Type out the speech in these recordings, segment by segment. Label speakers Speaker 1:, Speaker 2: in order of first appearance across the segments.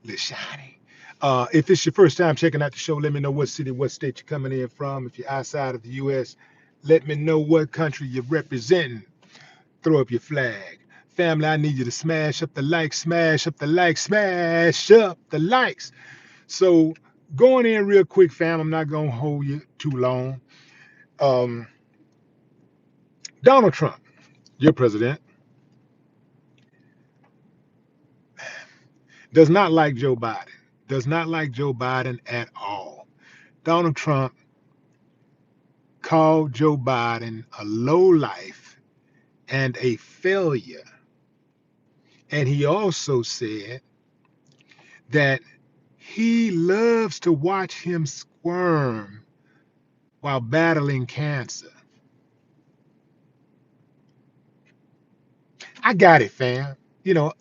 Speaker 1: Little shiny. If it's your first time checking out the show, let me know what city, what state you're coming in from. If you're outside of the U.S., let me know what country you're representing. Throw up your flag. Family, I need you to smash up the likes, smash up the likes, smash up the likes. So going in real quick, fam, I'm not going to hold you too long. Um, Donald Trump, your president, does not like Joe Biden. Does not like Joe Biden at all. Donald Trump called Joe Biden a lowlife and a failure. And he also said that he loves to watch him squirm while battling cancer. I got it, fam. You know,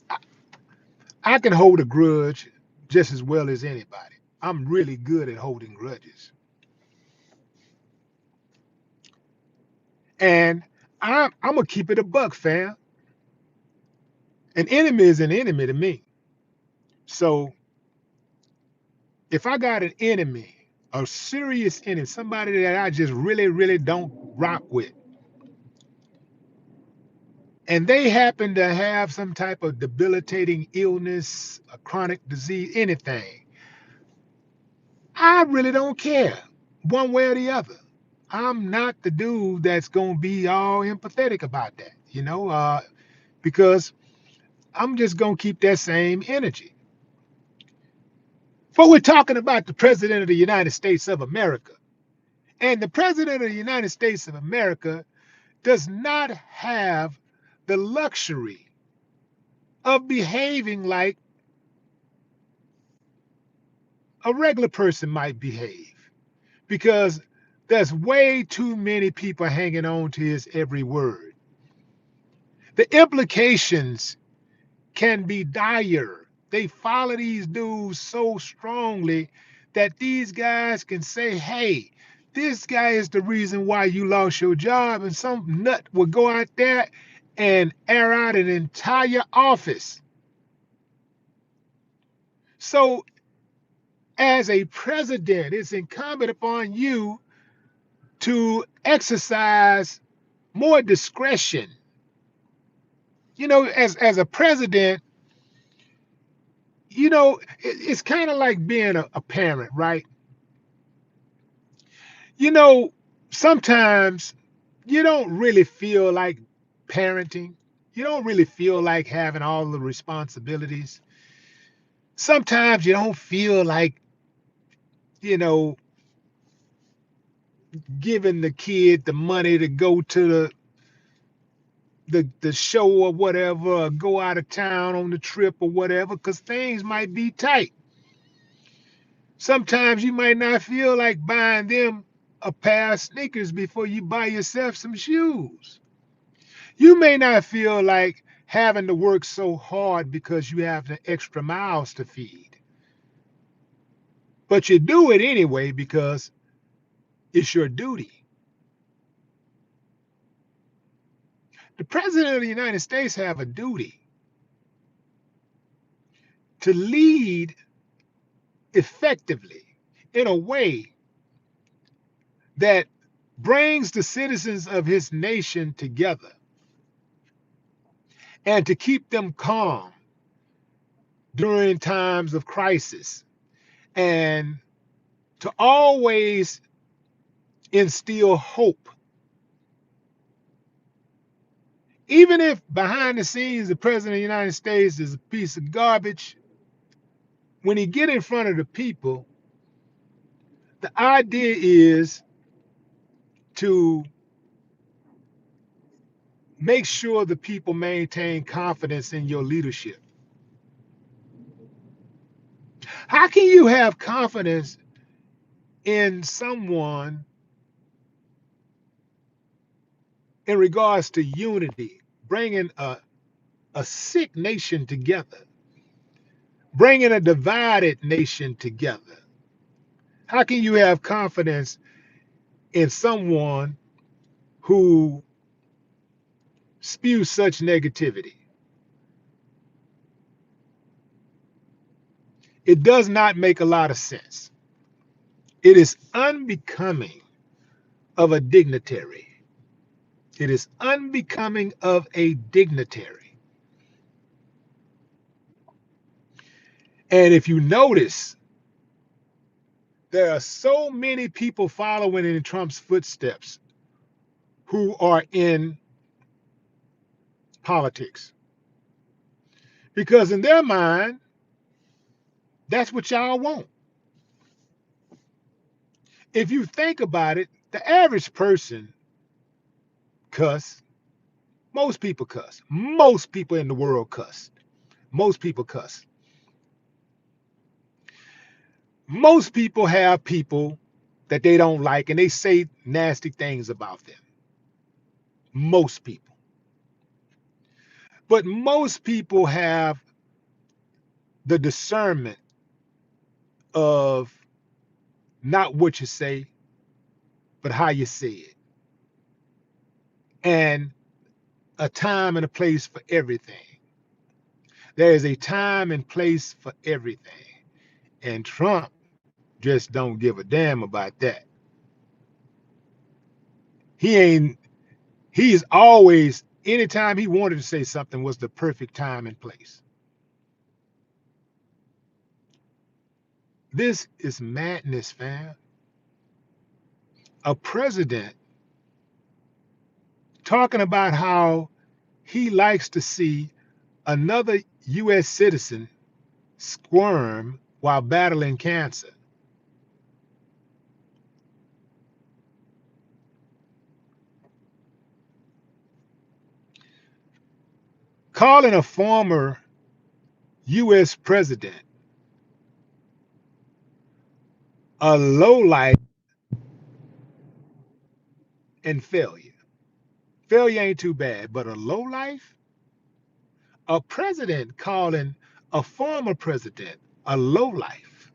Speaker 1: I can hold a grudge just as well as anybody. I'm really good at holding grudges. And I'm going to keep it a buck, fam. An enemy is an enemy to me. So if I got an enemy, a serious enemy, somebody that I just really, really don't rock with, and they happen to have some type of debilitating illness, a chronic disease, anything, I really don't care one way or the other. I'm not the dude that's going to be all empathetic about that, because I'm just going to keep that same energy. But we're talking about the President of the United States of America. And the President of the United States of America does not have the luxury of behaving like a regular person might behave, because there's way too many people hanging on to his every word. The implications can be dire. They follow these dudes so strongly that these guys can say, hey, this guy is the reason why you lost your job. And some nut will go out there and air out an entire office. So, as a president, it's incumbent upon you to exercise more discretion. As a president, it's kind of like being a parent, right? You know, Sometimes you don't really feel like parenting. You don't really feel like having all the responsibilities. Sometimes you don't feel like, you know, giving the kid the money to go to the show or whatever, or go out of town on the trip or whatever, because things might be tight. Sometimes you might not feel like buying them a pair of sneakers before you buy yourself some shoes. You may not feel like having to work so hard because you have the extra miles to feed, but you do it anyway because it's your duty. The president of the United States have a duty to lead effectively in a way that brings the citizens of his nation together and to keep them calm during times of crisis, and to always instill hope. Even if behind the scenes the president of the United States is a piece of garbage, when he get in front of the people, the idea is to make sure the people maintain confidence in your leadership. How can you have confidence in someone in regards to unity, bringing a sick nation together, bringing a divided nation together? How can you have confidence in someone who spews such negativity? It does not make a lot of sense. It is unbecoming of a dignitary. It is unbecoming of a dignitary. And if you notice, there are so many people following in Trump's footsteps who are in politics. Because in their mind, that's what y'all want. If you think about it, the average person cuss. Most people cuss. Most people in the world cuss. Most people cuss. Most people have people that they don't like and they say nasty things about them. Most people. But most people have the discernment of not what you say, but how you say it. And a time and a place for everything. There is a time and place for everything. And Trump just don't give a damn about that. He's always, anytime he wanted to say something was the perfect time and place. This is madness, fam. A president talking about how he likes to see another U.S. citizen squirm while battling cancer. Calling a former U.S. president a lowlife and failure. Failure ain't too bad, but a lowlife? A president calling a former president a lowlife.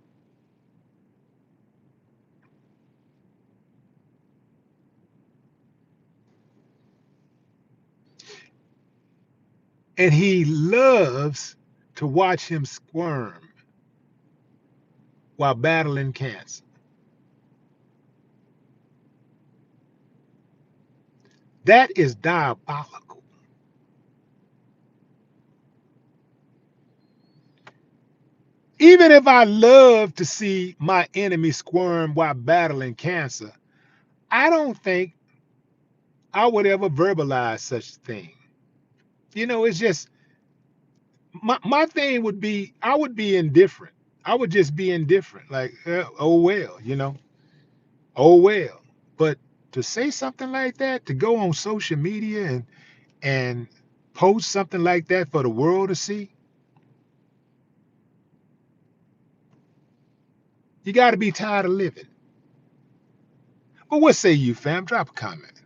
Speaker 1: And he loves to watch him squirm while battling cancer. That is diabolical. Even if I love to see my enemy squirm while battling cancer, I don't think I would ever verbalize such a thing. You know, it's just my thing would be I would be indifferent. I would just be indifferent, like, oh well, oh well. But to say something like that, to go on social media and post something like that for the world to see, you got to be tired of living. But what say you, fam? Drop a comment.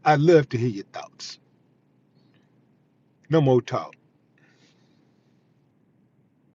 Speaker 1: I'd love to hear your thoughts. No more talk.